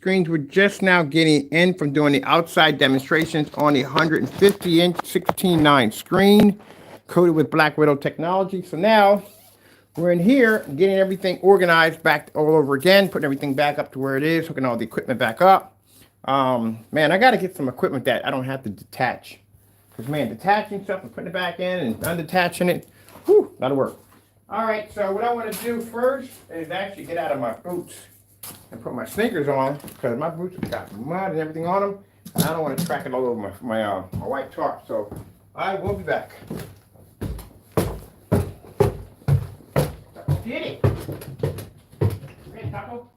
screens. We're just now getting in from doing the outside demonstrations on the 150-inch 16:9 screen coated with Black Widow technology. So now we're in here getting everything organized back all over again, putting everything back up to where it is, hooking all the equipment back up. Man, I got to get some equipment that I don't have to detach. Because, man, detaching stuff and putting it back in and undetaching it, whew, that'll work. All right, so what I want to do first is actually get out of my boots and put my sneakers on, because my boots have got mud and everything on them, and I don't want to track it all over my white tarp. So I will be back. Get it. Hey, Taco.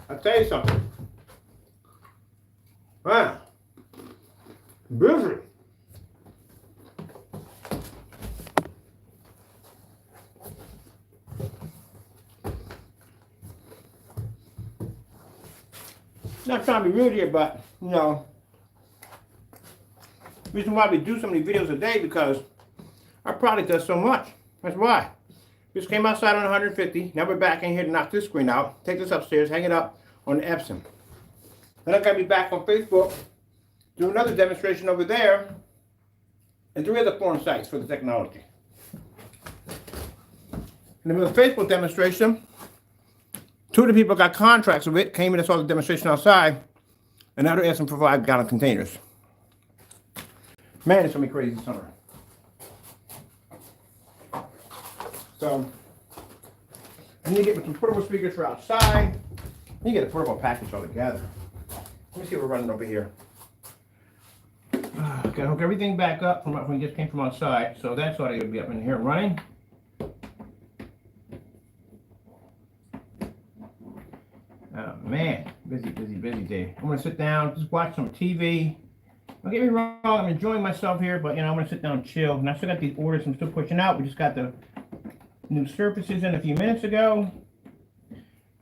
I'll tell you something. Wow. Busy. Not trying to be rude here, but, you know, the reason why we do so many videos a day because our product does so much. That's why. Just came outside on 150. Now we're back in here to knock this screen out. Take this upstairs, hang it up on the Epson. Then I gotta be back on Facebook, do another demonstration over there, and 3 other foreign sites for the technology. In the Facebook demonstration, 2 of the people got contracts with it, came in and saw the demonstration outside, and now they're asking for 5-gallon containers. Man, it's gonna be crazy summer. So, I need to get some portable speakers for outside. I need to get a portable package altogether. Let me see what we're running over here. Okay, hook everything back up from when we just came from outside. So that's ought to be up in here running. Oh man, busy day. I'm gonna sit down, just watch some TV. Don't get me wrong, I'm enjoying myself here, but you know, I'm gonna sit down and chill. And I still got these orders I'm still pushing out. We just got the new surfaces in a few minutes ago.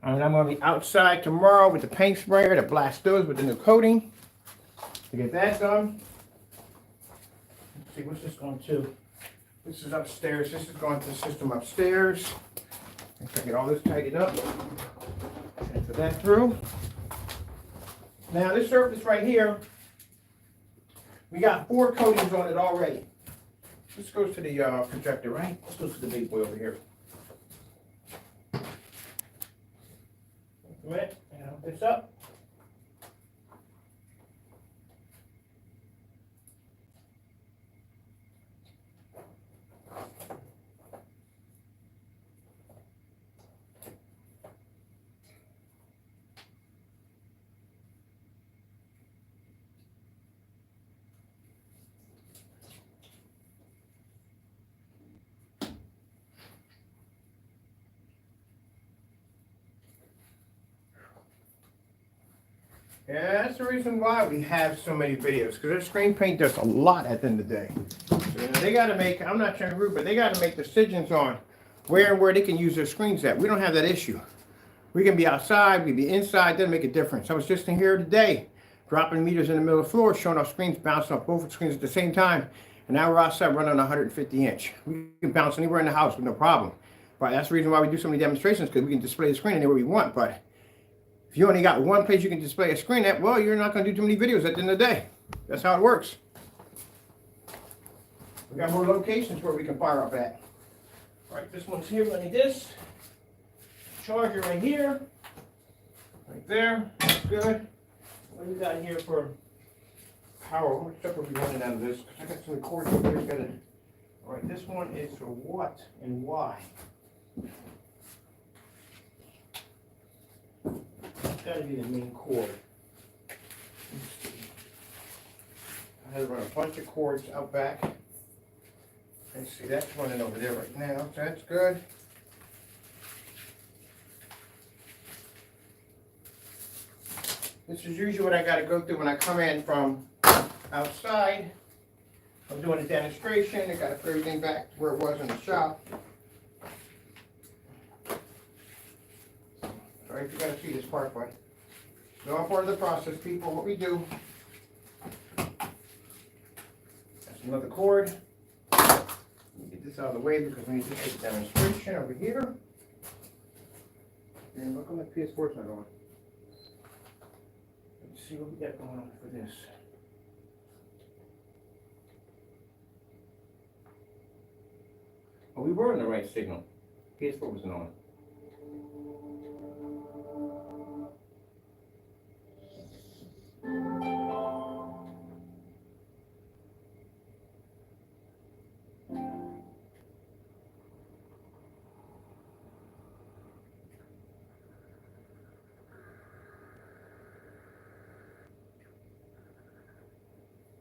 And I'm going to be outside tomorrow with the paint sprayer to blast those with the new coating to get that done. Let's see, what's this going to? This is upstairs. This is going to the system upstairs. Let's get all this tidied up. Transfer that through. Now this surface right here, we got 4 coatings on it already. This goes to the projector, right? This goes to the big boy over here. Wait a minute, and I'll hook this up. Yeah, that's the reason why we have so many videos, because their screen paint does a lot at the end of the day. So, you know, they got to make, I'm not trying to rude, but they got to make decisions on where and where they can use their screens at. We don't have that issue. We can be outside, we can be inside, doesn't make a difference. I was just in here today, dropping meters in the middle of the floor, showing our screens bouncing off both screens at the same time. And now we're outside running on 150-inch. We can bounce anywhere in the house with no problem. But that's the reason why we do so many demonstrations, because we can display the screen anywhere we want. But if you only got one place you can display a screen at, well, you're not going to do too many videos at the end of the day. That's how it works. We got more locations where we can fire up at. All right, this one's here like this. Charger right here. Right there. That's good. What do we got here for power? How much stuff are we running out of this? Because I got some cords over here. All right, this one is for what and why? It's got to be the main cord. I had to run a bunch of cords out back. And see, that's running over there right now, so that's good. This is usually what I got to go through when I come in from outside. I'm doing a demonstration. I got to put everything back to where it was in the shop. Sorry if you got to see this part, but it's all part of the process, people. What we do. That's another cord. Get this out of the way because we need to take a demonstration over here. And look on the PS4's not on. Let's see what we got going on for this. Oh, we were on the right signal. PS4 wasn't on.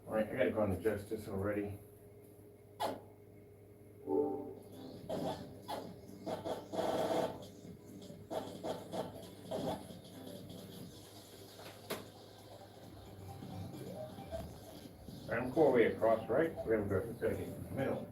All right, I gotta go and adjust this already. I'm 4 way across, right? We're gonna go to the middle.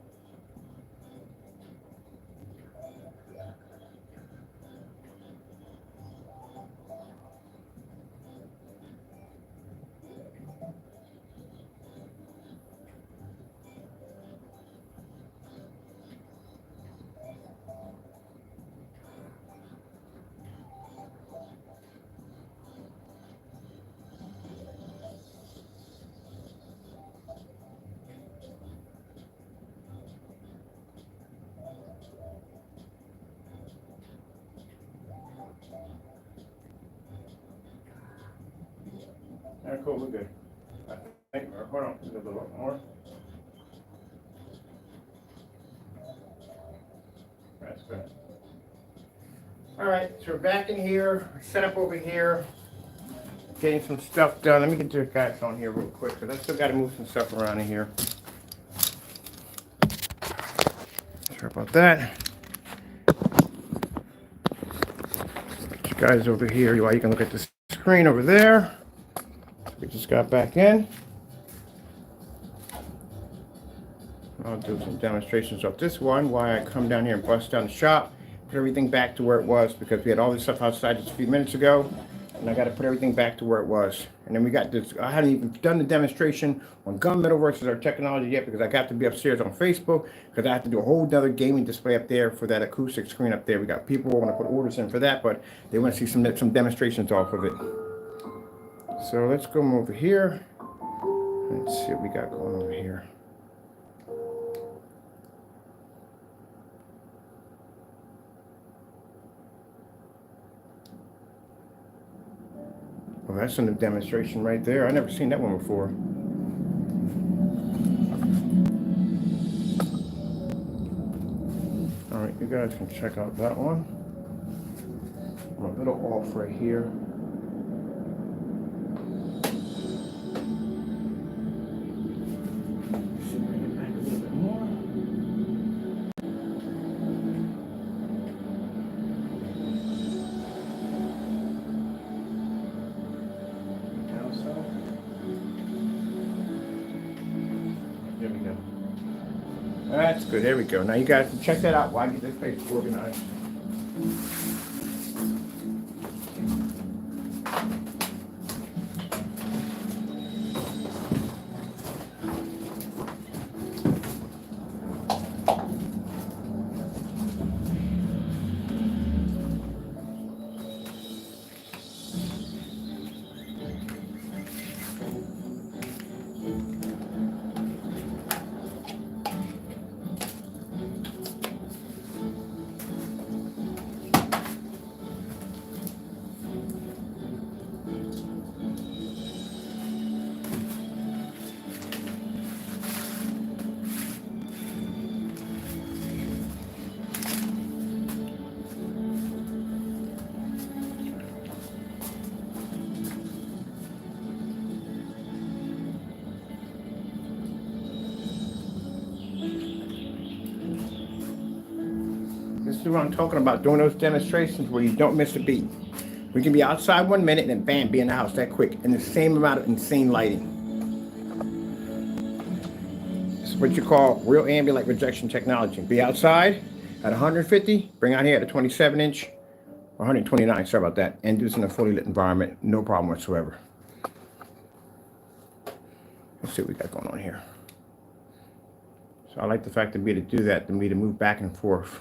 All right, cool, we're good. I think, hold on, a little bit more. That's good. All right, so we're back in here, set up over here, getting some stuff done. Let me get your guys on here real quick, because I still got to move some stuff around in here. Sorry about that. Get you guys over here while you can look at the screen over there. We just got back in. I'll do some demonstrations of this one, why I come down here and bust down the shop, put everything back to where it was, because we had all this stuff outside just a few minutes ago, and I got to put everything back to where it was. And then we got this, I hadn't even done the demonstration on gunmetal versus our technology yet, because I got to be upstairs on Facebook, because I have to do a whole other gaming display up there for that acoustic screen up there. We got people who want to put orders in for that, but they want to see some demonstrations off of it. So let's go over here. Let's see what we got going over here. Well, that's a new demonstration right there. I never seen that one before. All right, you guys can check out that one. I'm a little off right here. That's good. There we go. Now you guys can check that out while I get this place organized. is what I'm talking about, doing those demonstrations where you don't miss a beat. We can be outside 1 minute and then bam, be in the house that quick, in the same amount of insane lighting. This is what you call real ambient light rejection technology. Be outside at 150, bring out here at a 27 inch, or 129, sorry about that, and do this in a fully lit environment, no problem whatsoever. Let's see what we got going on here. So I like the fact to be able to do that, to me to move back and forth.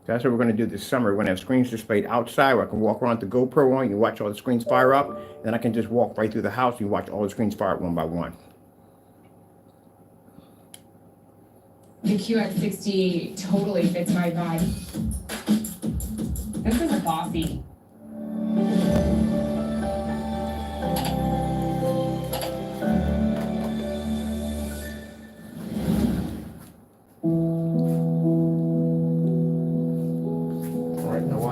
That's what we're going to do this summer. We're going to have screens displayed outside where I can walk around with the GoPro on, you watch all the screens fire up, then I can just walk right through the house and you watch all the screens fire up one by one. The QX60 totally fits my vibe. This is a bossy.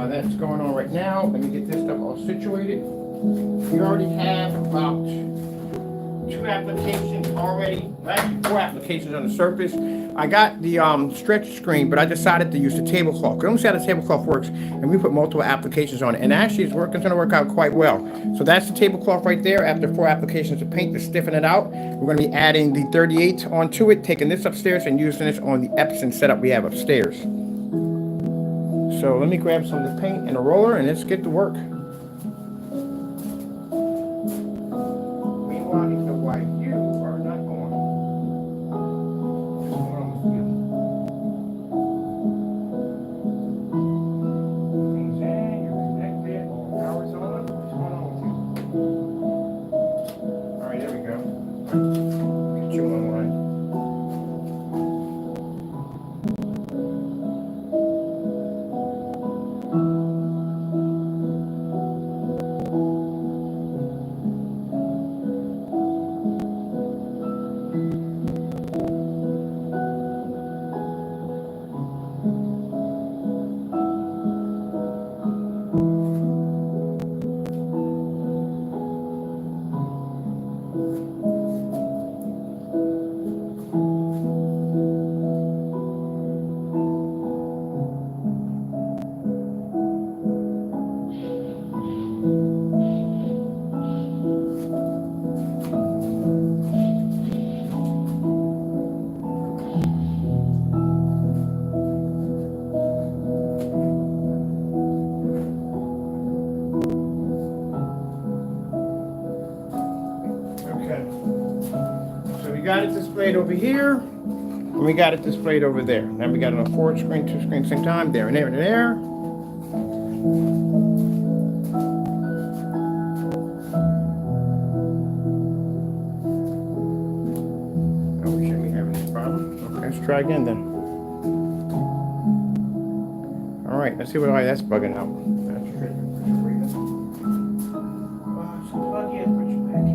That's going on right now. Let me get this stuff all situated. We already have about 2 applications already, actually 4 applications on the surface. I got the stretch screen, but I decided to use the tablecloth. Let me see how the tablecloth works, and we put multiple applications on it, and actually it's going to work out quite well. So that's the tablecloth right there. After 4 applications of paint to stiffen it out, we're going to be adding the 38 onto it, taking this upstairs and using this on the Epson setup we have upstairs. So let me grab some of the paint and a roller and let's get to work. Meanwhile, I need to why you are not on. What's going on with you? Things in, you're connected, all power's on. What's going on with you? Alright, there we go. Get you online. Got it displayed over here, and we got it displayed over there. Now we got it on a forward screen, 2 screens, same time, there and there and there. Oh, we shouldn't be having this problem. Okay, let's try again then. All right, let's see why that's bugging out. That's good. So plug in, put your back in.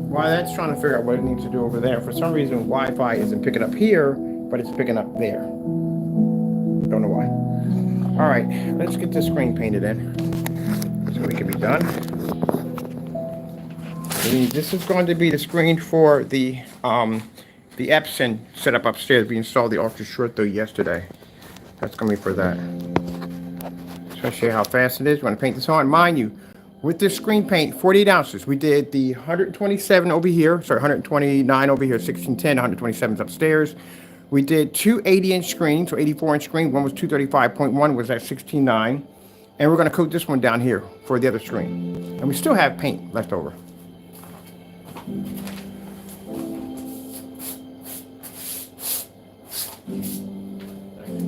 While that's trying to figure out what it needs to do over there, for some reason Wi-Fi isn't picking up here, but it's picking up there. Don't know why. All right, let's get this screen painted in so we can be done. And this is going to be the screen for the Epson setup upstairs. We installed the ultra short though yesterday. That's going to be for that. So I'll show you how fast it is. We're going to paint this on. Mind you, with this screen paint, 48 ounces. We did the 127 over here, sorry, 129 over here, 1610, 127's upstairs. We did 2 80-inch screens, so 84-inch screen. One was 235.1, was at 16.9. And we're going to coat this one down here for the other screen. And we still have paint left over.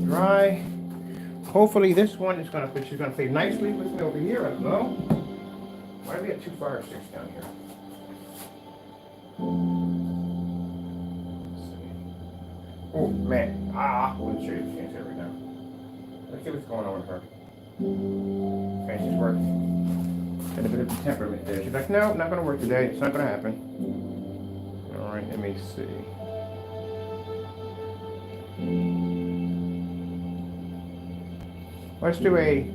Dry. Hopefully this one is going to fit nicely with me over here. I don't know. Why do we have 2 fire sticks down here? Oh man, I wouldn't show you the chance right now. Let's see what's going on with her. Okay, she's working. Got a bit of temperament there. She's like, no, not gonna work today. It's not gonna happen. All right, let me see. Let's do a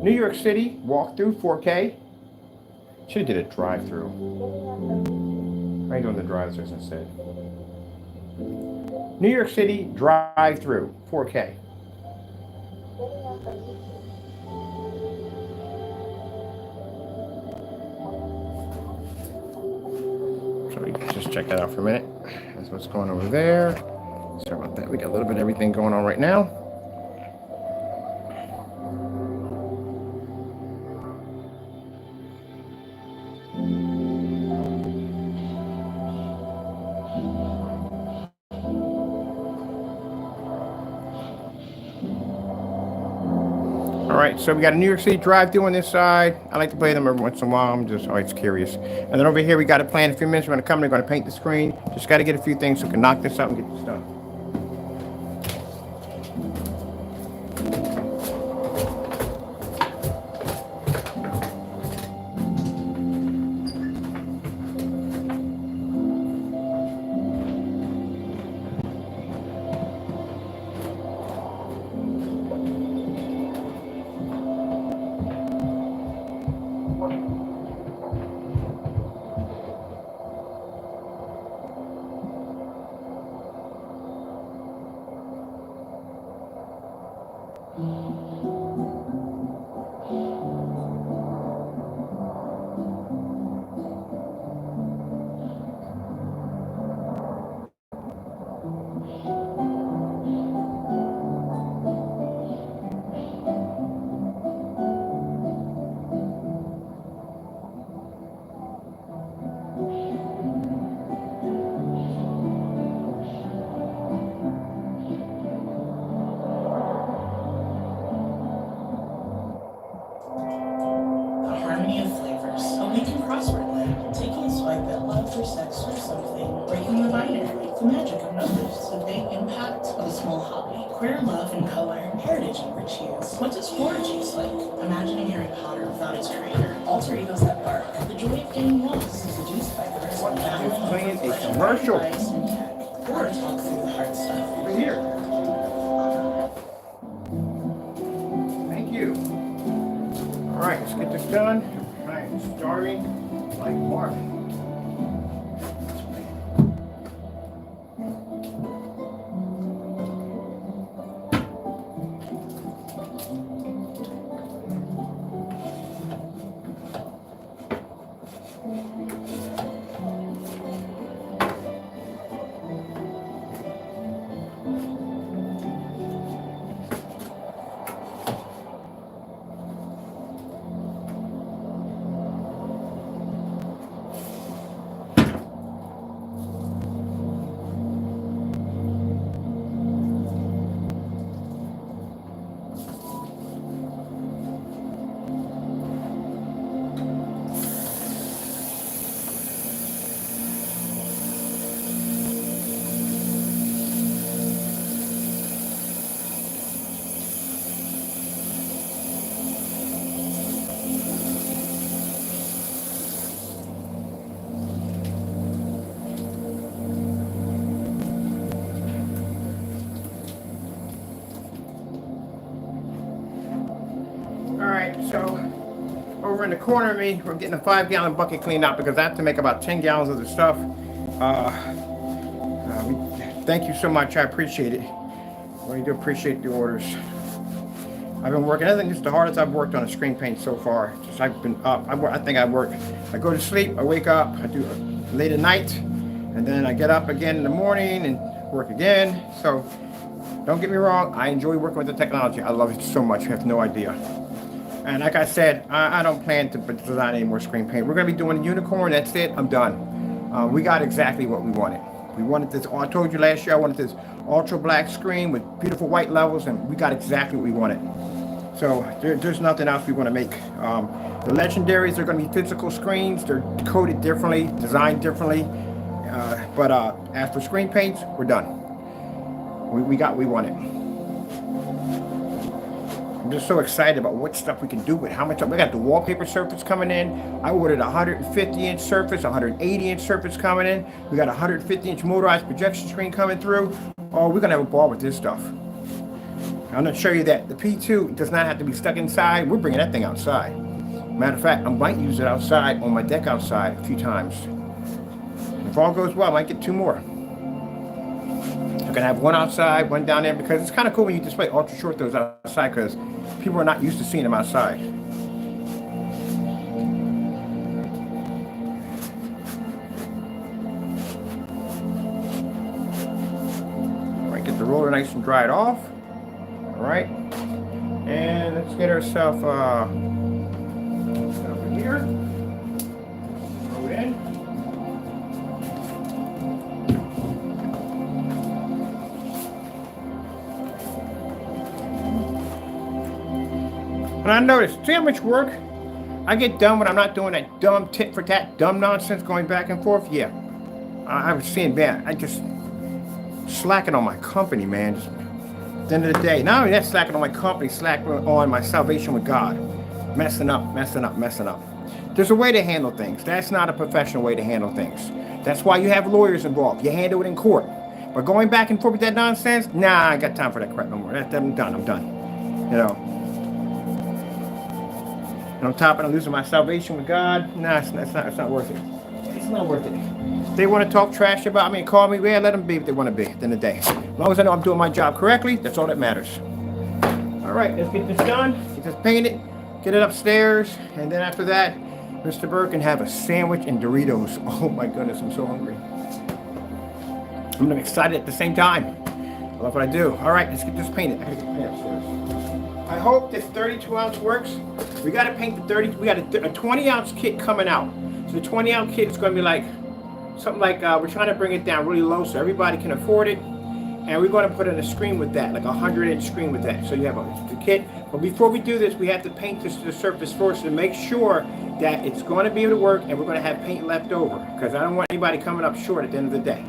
New York City walkthrough 4K. Should have did a drive-through. How are you doing the drive-throughs instead? New York City drive-through 4K. So we can just check that out for a minute. That's what's going over there. Sorry about that. We got a little bit of everything going on right now. All right, so we got a New York City drive-through on this side. I like to play them every once in a while. I'm just always curious. And then over here, we got a plan in a few minutes. We're going to come in, we're going to paint the screen. Just got to get a few things so we can knock this out and get this done. Queer love and color, heritage and rich hues. What does 4G like? Imagining Harry Potter without its creator. Alter egos that bark. The joy of getting lost, seduced by thirst. What is playing a commercial? Or talk through the hard stuff. Over here. Thank you. All right, let's get this done. I am starving like Marvin. So over in the corner of me, we're getting a 5-gallon bucket cleaned out because I have to make about 10 gallons of the stuff. Thank you so much. I appreciate it. I really do appreciate the orders. I've been working. I think it's the hardest I've worked on a screen paint so far. Just I've been up. I think I work. I go to sleep. I wake up. I do late at night, and then I get up again in the morning and work again. So don't get me wrong. I enjoy working with the technology. I love it so much. You have no idea. And like I said, I don't plan to design any more screen paint. We're going to be doing a unicorn. That's it. I'm done. We got exactly what we wanted. We wanted this. I told you last year I wanted this ultra black screen with beautiful white levels, and we got exactly what we wanted. So there's nothing else we want to make. The legendaries are going to be physical screens. They're coded differently, designed differently. But as for screen paints, we're done. We got what we wanted. I'm just so excited about what stuff we can do with how much. We got the wallpaper surface coming in. I ordered a 150-inch surface, 180-inch surface coming in. We got a 150-inch motorized projection screen coming through. Oh, we're gonna have a ball with this stuff. I'm going to show you that the P2 does not have to be stuck inside. We're bringing that thing outside. Matter of fact, I might use it outside on my deck outside a few times. If all goes well, I might get 2 more. I'm going to have one outside, one down there, because it's kind of cool when you display ultra short those outside, because people are not used to seeing them outside. All right, get the roller nice and dried off. All right, and let's get ourselves over here. Throw it in. And I noticed, see how much work I get done when I'm not doing that dumb tit for tat, dumb nonsense going back and forth? Yeah, I was seeing that. I just slacking on my company, man. Just, at the end of the day, not only that, slacking on my company, slacking on my salvation with God. Messing up. There's a way to handle things. That's not a professional way to handle things. That's why you have lawyers involved. You handle it in court. But going back and forth with that nonsense, nah, I ain't got time for that crap no more. I'm done. You know. And on top of it, I'm losing my salvation with God. Nah, it's not worth it. It's not worth it. If they want to talk trash about me and call me, yeah, let them be what they want to be at the end of the day. As long as I know I'm doing my job correctly, that's all that matters. All right, let's get this done. Get this painted, get it upstairs, and then after that, Mr. Burke can have a sandwich and Doritos. Oh my goodness, I'm so hungry. I'm excited at the same time. I love what I do. All right, let's get this painted. I gotta get painted upstairs. I hope this 32-ounce works. We got to paint the 30. We got a 20-ounce kit coming out. So the 20-ounce kit is going to be like something like we're trying to bring it down really low so everybody can afford it. And we're going to put in a screen with that, like a 100-inch screen with that. So you have the kit. But before we do this, we have to paint this to the surface first to make sure that it's going to be able to work, and we're going to have paint left over because I don't want anybody coming up short at the end of the day.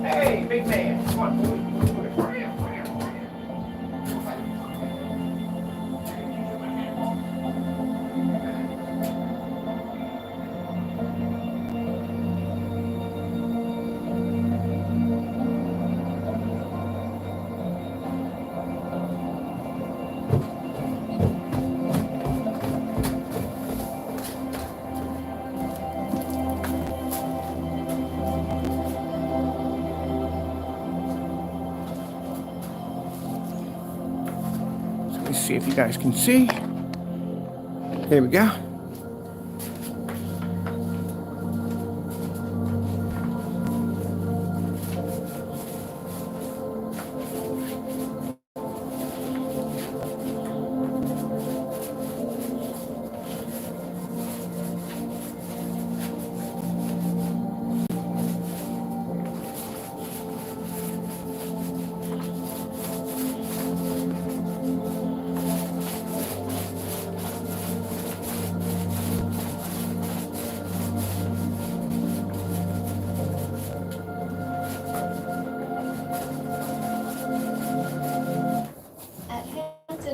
Hey, big man, come on, boy. Let's see if you guys can see. There we go.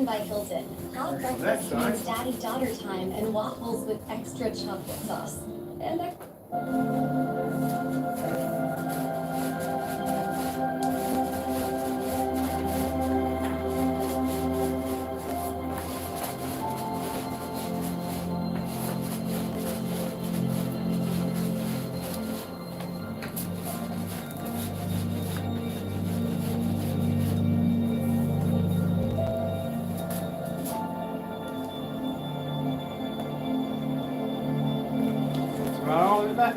By Hilton. Hot breakfast means daddy-daughter time and waffles with extra chocolate sauce. And all of that.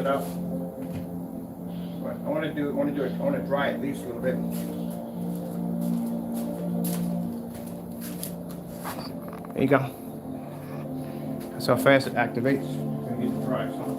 up. But I want to dry it at least a little bit. There you go. That's how fast it activates. I'm gonna get it dry. So.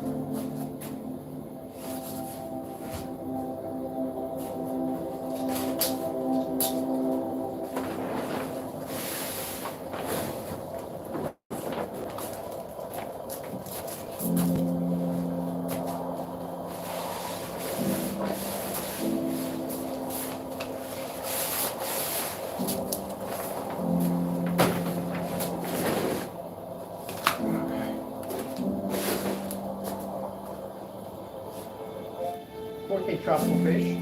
Okay, tropical fish.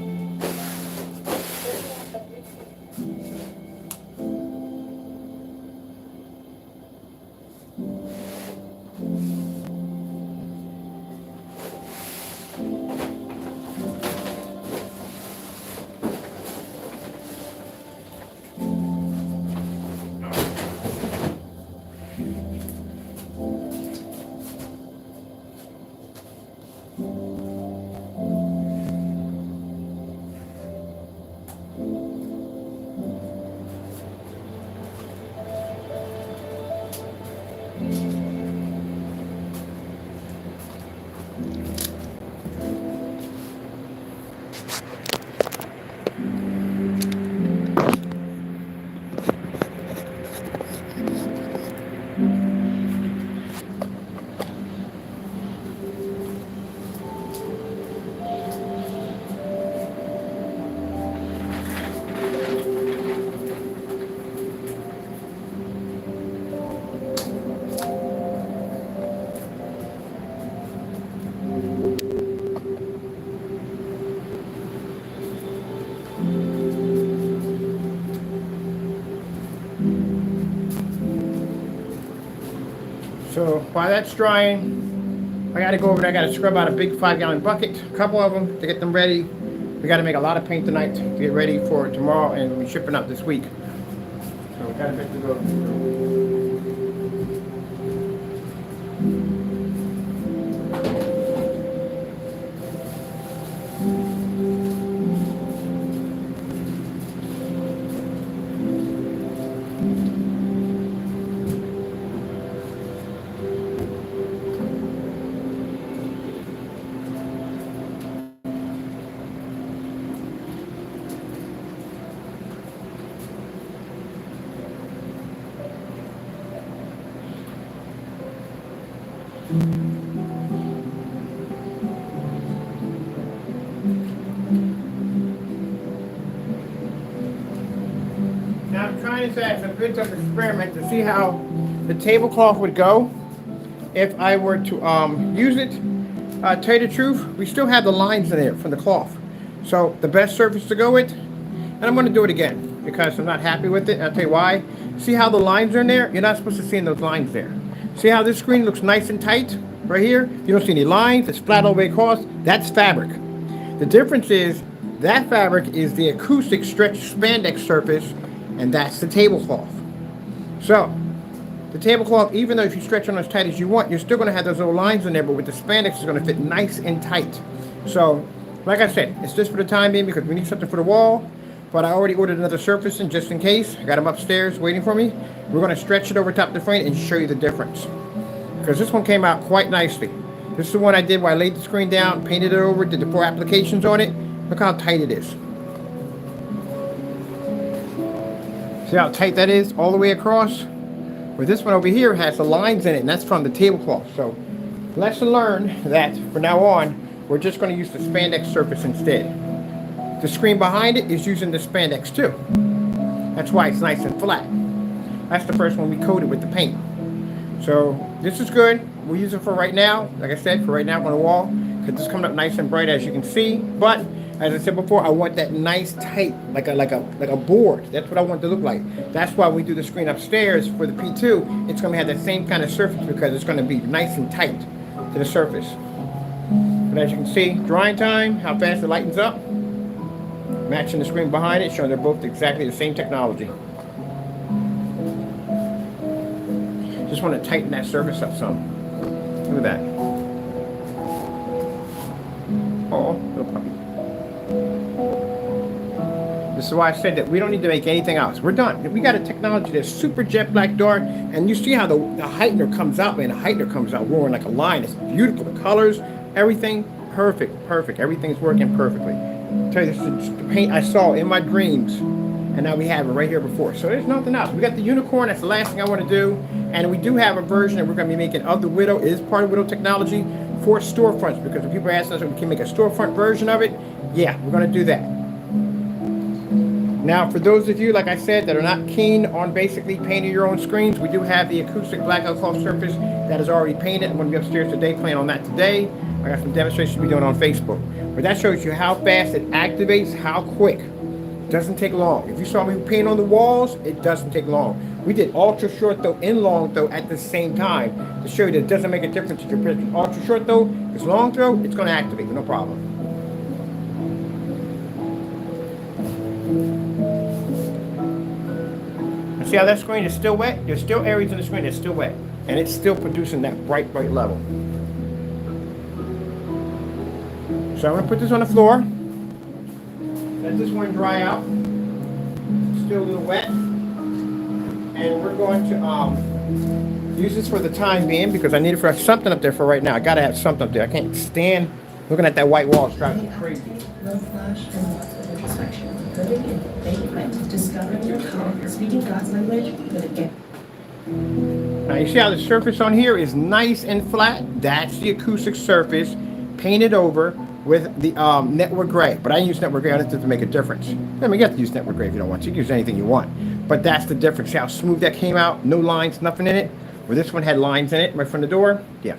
So while that's drying, I gotta go over there. I gotta scrub out a big 5-gallon bucket, a couple of them to get them ready. We gotta make a lot of paint tonight to get ready for tomorrow, and we're shipping out this week. So we got a bit to go. Now I'm trying this as a bit of an experiment to see how the tablecloth would go if I were to use it. Tell you the truth, we still have the lines in there from the cloth. So the best surface to go with, and I'm going to do it again because I'm not happy with it. And I'll tell you why. See how the lines are in there? You're not supposed to see those lines there. See how this screen looks nice and tight right here? You don't see any lines. It's flat all the way across. That's fabric. The difference is that fabric is the acoustic stretch spandex surface, and that's the tablecloth. So the tablecloth, even though if you stretch on as tight as you want, you're still going to have those little lines in there, but with the spandex, it's going to fit nice and tight. So like I said, it's just for the time being because we need something for the wall. But I already ordered another surface in just in case. I got them upstairs waiting for me. We're going to stretch it over top of the frame and show you the difference. Because this one came out quite nicely. This is the one I did where I laid the screen down, painted it over, did the 4 applications on it. Look how tight it is. See how tight that is all the way across? Where this one over here has the lines in it, and that's from the tablecloth. So lesson learned that from now on, we're just going to use the spandex surface instead. The screen behind it is using the spandex too. That's why it's nice and flat. That's the first one we coated with the paint. So this is good. We'll use it for right now. Like I said, for right now on the wall, because it's coming up nice and bright as you can see. But as I said before, I want that nice tight, like a board. That's what I want it to look like. That's why we do the screen upstairs for the P2. It's going to have that same kind of surface because it's going to be nice and tight to the surface. But as you can see, drying time, how fast it lightens up. Matching the screen behind it, showing they're both exactly the same technology. Just want to tighten that surface up some. Look at that. Oh, little puppy. This is why I said that we don't need to make anything else. We're done. We got a technology that's super jet black dark, and you see how the heightener comes out, man. The heightener comes out roaring like a lion. It's beautiful. The colors, everything, perfect. Everything's working perfectly. I'll tell you, this is the paint I saw in my dreams, and now we have it right here before. So there's nothing else. We got the unicorn. That's the last thing I want to do, and we do have a version that we're going to be making of the Widow. It is part of Widow technology for storefronts, because when people ask us if we can make a storefront version of it, yeah, we're going to do that. Now, for those of you, like I said, that are not keen on basically painting your own screens, we do have the acoustic black alcohol surface that is already painted. I'm going to be upstairs today playing on that today. I got some demonstrations to be doing on Facebook. But that shows you how fast it activates, how quick. It doesn't take long. If you saw me paint on the walls, it doesn't take long. We did ultra short throw and long throw at the same time to show you that it doesn't make a difference if you're picking ultra short throw. If it's long throw, it's going to activate, no problem. See how that screen is still wet? There's still areas in the screen that's still wet. And it's still producing that bright level. So I'm going to put this on the floor. Let this one dry out. It's still a little wet. And we're going to use this for the time being because I need it for something up there for right now. I got to have something up there. I can't stand looking at that white wall. It's driving me crazy. Low flash and lots of introspection. Living in faith, discovering your power, speaking God's language, but again. Now you see how the surface on here is nice and flat? That's the acoustic surface painted over with the network gray. But I use network gray on it to make a difference. I mean, you have to use network gray if you don't want to. You can use anything you want. But that's the difference. See how smooth that came out? No lines, nothing in it. Where this one had lines in it right from the door. Yeah.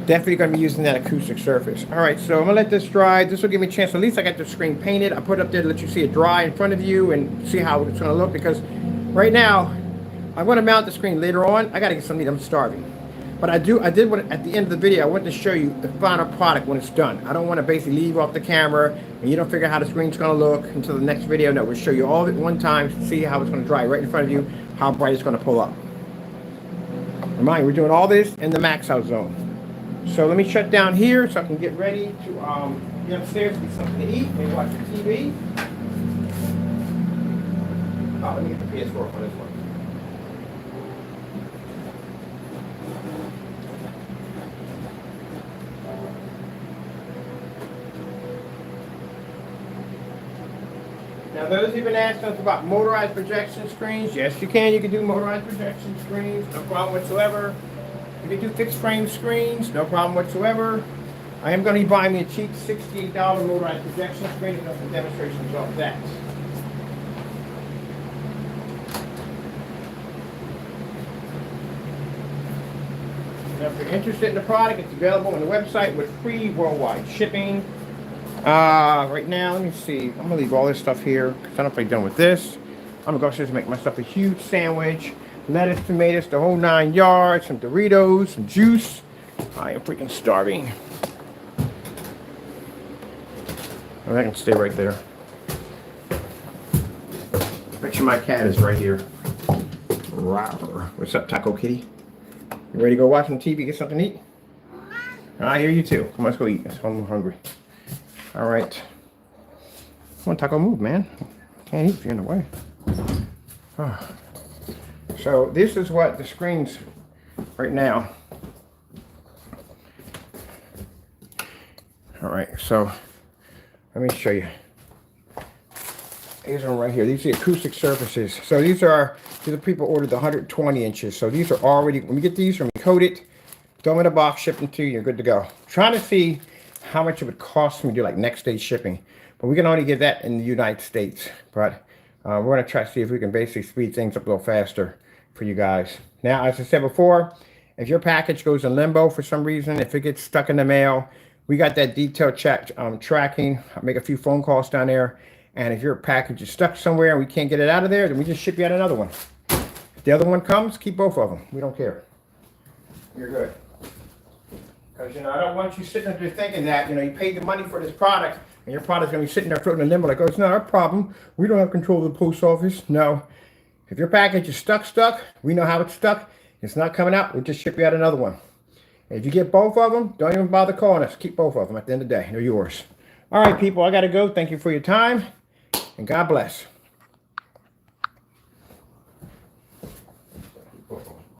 Definitely going to be using that acoustic surface. All right, so I'm going to let this dry. This will give me a chance. At least I got the screen painted. I put it up there to let you see it dry in front of you and see how it's going to look. Because right now, I'm going to mount the screen later on. I got to get something. I'm starving. But I did want at the end of the video, I want to show you the final product when it's done. I don't want to basically leave off the camera and you don't figure out how the screen's going to look until the next video. No, we'll show you all of it one time to see how it's going to dry right in front of you, how bright it's going to pull up. Remind you, we're doing all this in the max out zone. So let me shut down here so I can get ready to get upstairs to get something to eat, maybe watch the TV. Oh, let me get the PS4 for this one. Now those who've been asking us about motorized projection screens, yes you can. You can do motorized projection screens, no problem whatsoever. You can do fixed frame screens, no problem whatsoever. I am going to be buying me a cheap $68 motorized projection screen and some demonstrations of that. Now, if you're interested in the product, it's available on the website with free worldwide shipping. Right now, let me see. I'm going to leave all this stuff here because I don't play done with this. I'm going to go upstairs and make myself a huge sandwich. Lettuce, tomatoes, the whole 9 yards, some Doritos, some juice. I am freaking starving. Oh, that can stay right there. Bet you my cat is right here. Rawr. What's up, Taco Kitty? You ready to go watch some TV, get something to eat? I hear you too. Come on, let's go eat. I'm hungry. All right. Come on, Taco, move, man. Can't eat if you're in the way. Oh. So this is what the screen's right now. All right, so let me show you. These are right here. These are the acoustic surfaces. So these are people ordered the 120 inches. So these are already, when we get these from coated, throw them in a box, ship them to you, you're good to go. Trying to see how much it would cost me to do like next day shipping. But we can only get that in the United States. But we're going to try to see if we can basically speed things up a little faster for you guys. Now, as I said before, if your package goes in limbo for some reason, if it gets stuck in the mail, we got that detailed tracking. I'll make a few phone calls down there. And if your package is stuck somewhere and we can't get it out of there, then we just ship you out another one. If the other one comes, keep both of them. We don't care. You're good. Because, I don't want you sitting up there thinking that, you paid the money for this product and your product's going to be sitting there floating in limbo like, oh, it's not our problem. We don't have control of the post office. No. If your package is stuck, we know how it's stuck. It's not coming out. We'll just ship you out another one. If you get both of them, don't even bother calling us. Keep both of them at the end of the day. They're yours. All right, people, I got to go. Thank you for your time, and God bless.